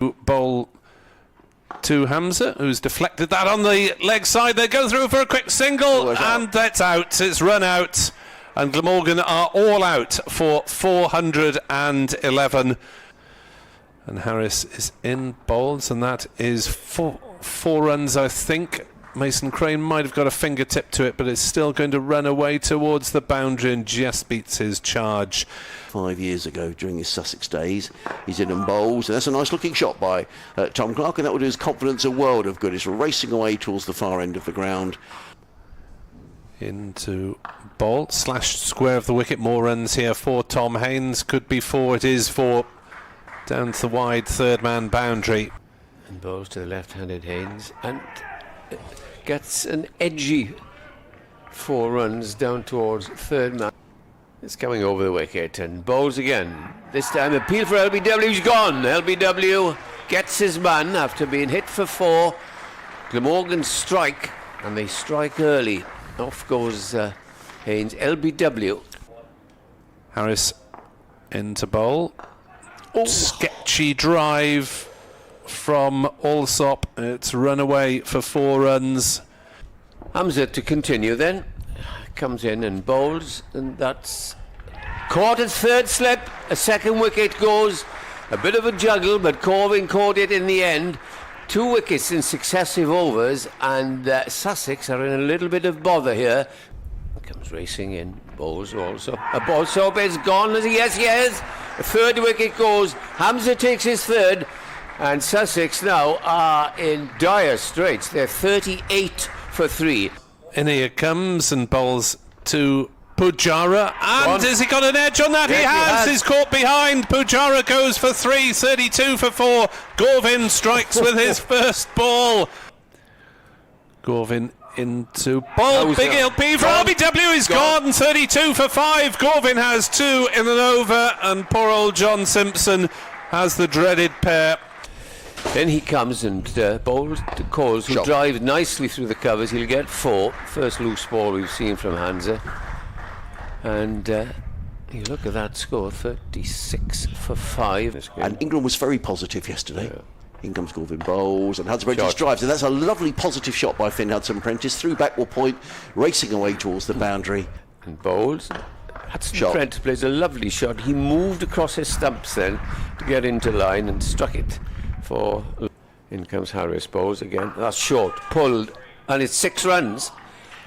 bowl to Hamza, who's deflected that on the leg side. They go through for a quick single, and that's out. It's run out, and Glamorgan are all out for 411. And Harris is in bowls, and that is four runs, I think. Mason Crane might have got a fingertip to it, but it's still going to run away towards the boundary and just beats his charge. 5 years ago during his Sussex days, he's in and bowls, and that's a nice looking shot by Tom Clark, and that will do his confidence a world of good. It's racing away towards the far end of the ground. Into bowl, slashed square of the wicket. More runs here for Tom Haynes. Could be four, it is four. Down to the wide third man boundary. And bowls to the left-handed Haynes, and gets an edgy 4 runs down towards third man. It's coming over the wicket and bowls again. This time appeal for LBW, he's gone. LBW gets his man after being hit for 4. Glamorgan strike, and they strike early. Off goes Haynes. LBW. Harris into bowl. Oh. Sketchy drive from Allsop. It's run away for 4 runs. Hamza to continue then. Comes in and bowls, and that's caught his third slip. A second wicket goes. A bit of a juggle, but Corvin caught it in the end. 2 wickets in successive overs, and Sussex are in a little bit of bother here. Comes racing in, bowls also. A ball soap is gone. Yes. A third wicket goes. Hamza takes his third, and Sussex now are in dire straits. They're 38 for 3. In here comes and bowls to Pujara, and has he got an edge on that? Yes, he has. He's caught behind. Pujara goes for 3, 32 for 4. Gorvin strikes with his first ball. Gorvin into bowl. Big LP for LBW is gone. 32 for 5. Gorvin has 2 in an over, and poor old John Simpson has the dreaded pair. Then he comes and bowls to Coles, who drives nicely through the covers. He'll get 4. First loose ball we've seen from Hamza. And you look at that score, 36 for 5. And England was very positive yesterday. Yeah. In comes Corvin bowls, and Hudson Prentice drives, and that's a lovely positive shot by Finn Hudson Prentice through backward point, racing away towards the boundary. And bowls. Hudson Prentice plays a lovely shot. He moved across his stumps then to get into line and struck it. In comes Harris, bowls again. That's short, pulled, and it's 6 runs.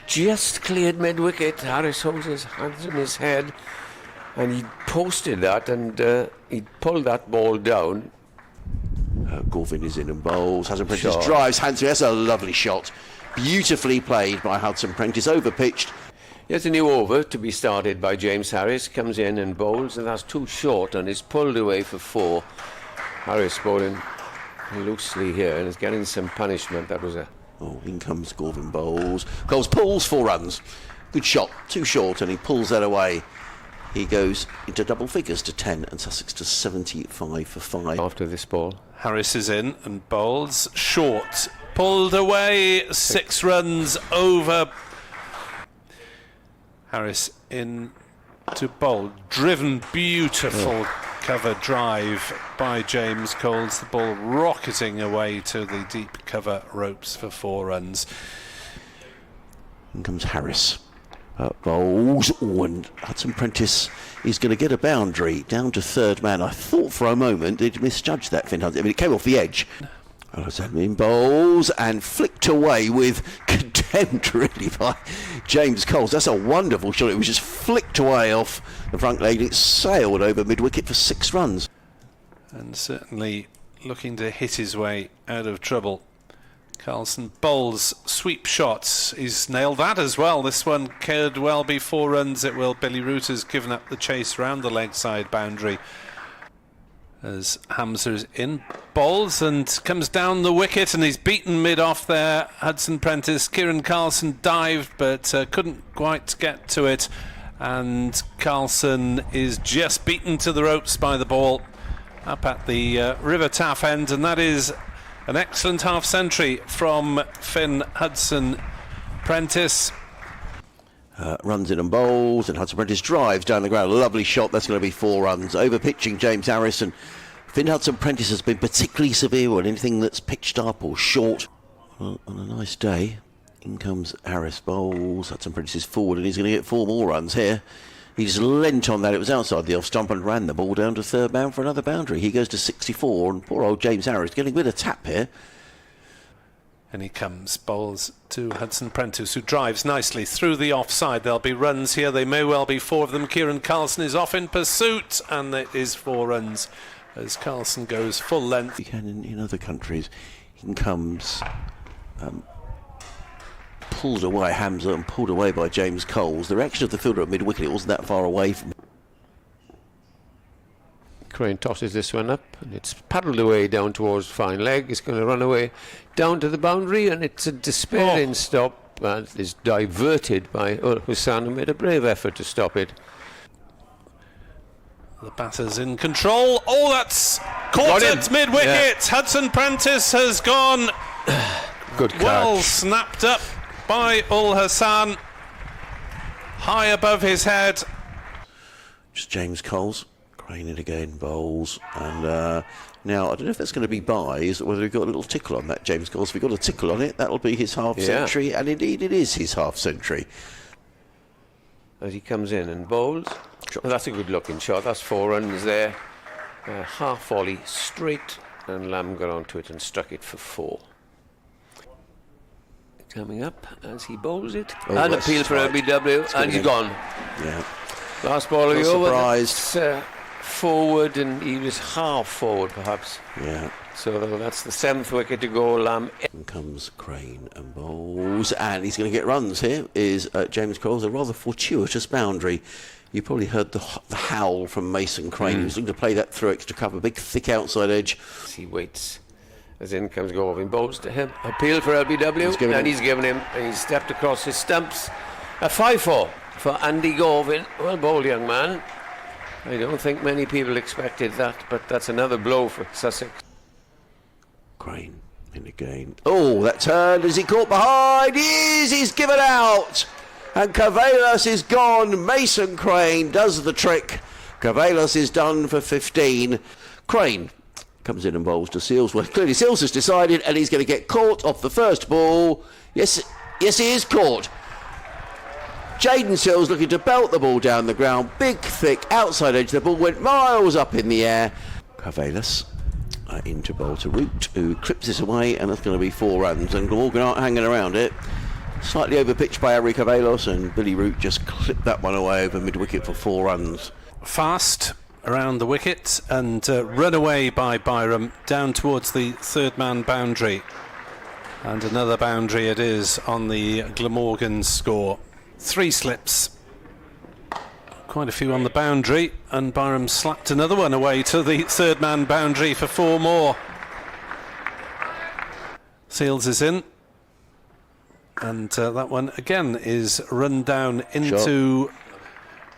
Just cleared mid-wicket. Harris holds his hands in his head, and he posted that, and he pulled that ball down. Gorvin is in and bowls. Hudson Prentice drives, hands through. That's a lovely shot. Beautifully played by Hudson Prentice, over-pitched. Here's a new over to be started by James Harris. Comes in and bowls, and that's too short, and is pulled away for 4. Harris bowling loosely here and is getting some punishment. That was a... Oh, in comes Gorvin bowls. Coles pulls 4 runs. Good shot, too short, and he pulls that away. He goes into double figures to 10, and Sussex to 75 for 5. After this ball, Harris is in and bowls short. Pulled away, 6 runs over. Harris in to bowl. Driven, beautiful cover drive by James Coles. The ball rocketing away to the deep cover ropes for 4 runs. In comes Harris. Bowls. And Hudson Prentice is going to get a boundary down to third man. I thought for a moment they'd misjudged that, Finn Hudson. I mean, it came off the edge. In bowls and flicked away with contempt, really, by James Coles. That's a wonderful shot. It was just flicked away off the front leg. It sailed over mid-wicket for 6 runs. And certainly looking to hit his way out of trouble. Carlson bowls sweep shots. He's nailed that as well. This one could well be 4 runs. It will. Billy Root has given up the chase round the leg side boundary. As Hamza's in bowls and comes down the wicket, and he's beaten mid-off there. Hudson Prentice, Kieran Carlson dived but couldn't quite get to it, and Carlson is just beaten to the ropes by the ball up at the River Taff end, and that is an excellent half-century from Finn Hudson Prentice. Runs in and bowls, and Hudson Prentice drives down the ground. A lovely shot. That's going to be 4 runs. Over pitching James Harris, and Finn Hudson-Prentice has been particularly severe on anything that's pitched up or short. Well, on a nice day, in comes Harris, bowls. Hudson-Prentice is forward and he's going to get 4 more runs here. He's leant on that. It was outside the off stump and ran the ball down to third man for another boundary. He goes to 64 and poor old James Harris getting a bit of tap here. And he comes, bowls to Hudson-Prentice, who drives nicely through the offside. There'll be runs here. They may well be 4 of them. Kieran Carlson is off in pursuit, and it is 4 runs as Carlson goes full length. He can in other countries. He comes pulled away, Hamza, and pulled away by James Coles. The reaction of the fielder at mid-wicket, it wasn't that far away from. Crane tosses this one up and it's paddled away down towards fine leg. It's going to run away down to the boundary and it's a despairing stop and it's diverted by Hussain, who made a brave effort to stop it. The batter's in control. Oh, that's caught at mid-wicket. Yeah. Hudson-Prentice has gone good catch. Well snapped up by Hussain, high above his head. Just James Coles. Crane it again, bowls, and now I don't know if that's going to be buys or whether we've got a little tickle on that, James Coles. If we've got a tickle on it, that'll be his half century, and indeed it is his half century. As he comes in and bowls, well, that's a good looking shot. That's 4 runs there. Half volley straight, and Lamb got onto it and struck it for 4. Coming up as he bowls it, and appeal for LBW, and he's gone. Yeah. Last ball of the over. Surprised. Forward, and he was half forward perhaps. Yeah. So that's the 7th wicket to go. Lamb. In comes Crane and bowls, and he's going to get runs here. Is James Coles, a rather fortuitous boundary. You probably heard the howl from Mason Crane. He was looking to play that through extra cover, big thick outside edge. He waits as in comes Govin, bowls to him. Appeal for LBW, he's given him. He's stepped across his stumps. A 5-4 for Andy Govin. Well bowled, young man. I don't think many people expected that, but that's another blow for Sussex. Crane in again. Oh, that turn. Is he caught behind? He is. He's given out. And Cavalas is gone. Mason Crane does the trick. Cavalas is done for 15. Crane comes in and bowls to Seals. Well, clearly Seals has decided, and he's going to get caught off the first ball. Yes, he is caught. Jaden Seals looking to belt the ball down the ground. Big, thick, outside edge. The ball went miles up in the air. Cavalas into bowl to Root, who clips this away, and that's going to be 4 runs. And Glamorgan aren't hanging around it. Slightly overpitched by Harry Cavalos, and Billy Root just clipped that one away over mid-wicket for 4 runs. Fast around the wicket and run away by Byram down towards the third man boundary. And another boundary it is on the Glamorgan score. 3 slips, quite a few on the boundary, and Byram slapped another one away to the third man boundary for 4 more. Seals is in, and that one again is run down into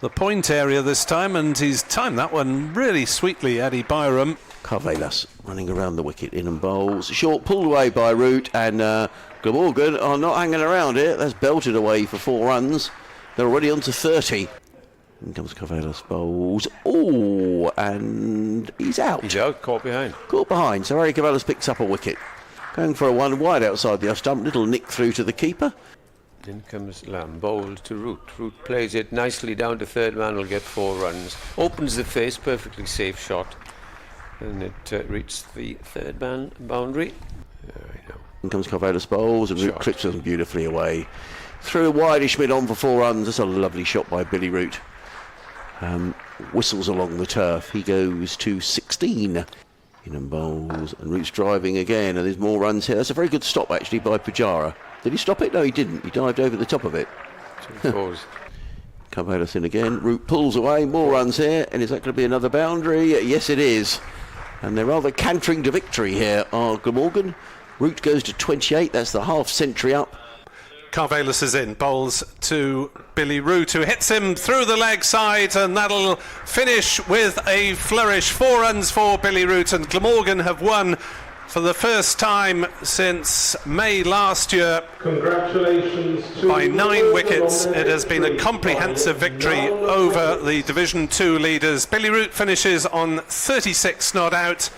the point area this time, and he's timed that one really sweetly, Eddie Byram. Cavalas running around the wicket, in and bowls. Short pulled away by Root, and Glamorgan are not hanging around it. That's belted away for 4 runs. They're already on to 30. In comes Cavalas, bowls. Oh, and he's out. He's out, caught behind. Caught behind, so Harry Cavalas picks up a wicket. Going for a 1 wide outside the off stump. Little nick through to the keeper. In comes Lamb, bowled to Root. Root plays it nicely down to third man, will get 4 runs. Opens the face, perfectly safe shot. And it reached the third man boundary. There we go. In comes Cavalas, bowls, and Root clips them beautifully away. Through a wideish mid on for 4 runs. That's a lovely shot by Billy Root. Whistles along the turf. He goes to 16. In and bowls, and Root's driving again, and there's more runs here. That's a very good stop actually by Pujara. Did he stop it? No, he didn't. He dived over the top of it. Cavalas in again. Root pulls away. More runs here. And is that going to be another boundary? Yes, it is. And they're rather cantering to victory here are Glamorgan. Root goes to 28. That's the half century up. Cavalas is in, bowls to Billy Root, who hits him through the leg side, and that'll finish with a flourish. 4 runs for Billy Root, and Glamorgan have won For the first time since May last year, Congratulations to by 9 wickets, the it has been a comprehensive victory over the Division 2 leaders. Billy Root finishes on 36 not out.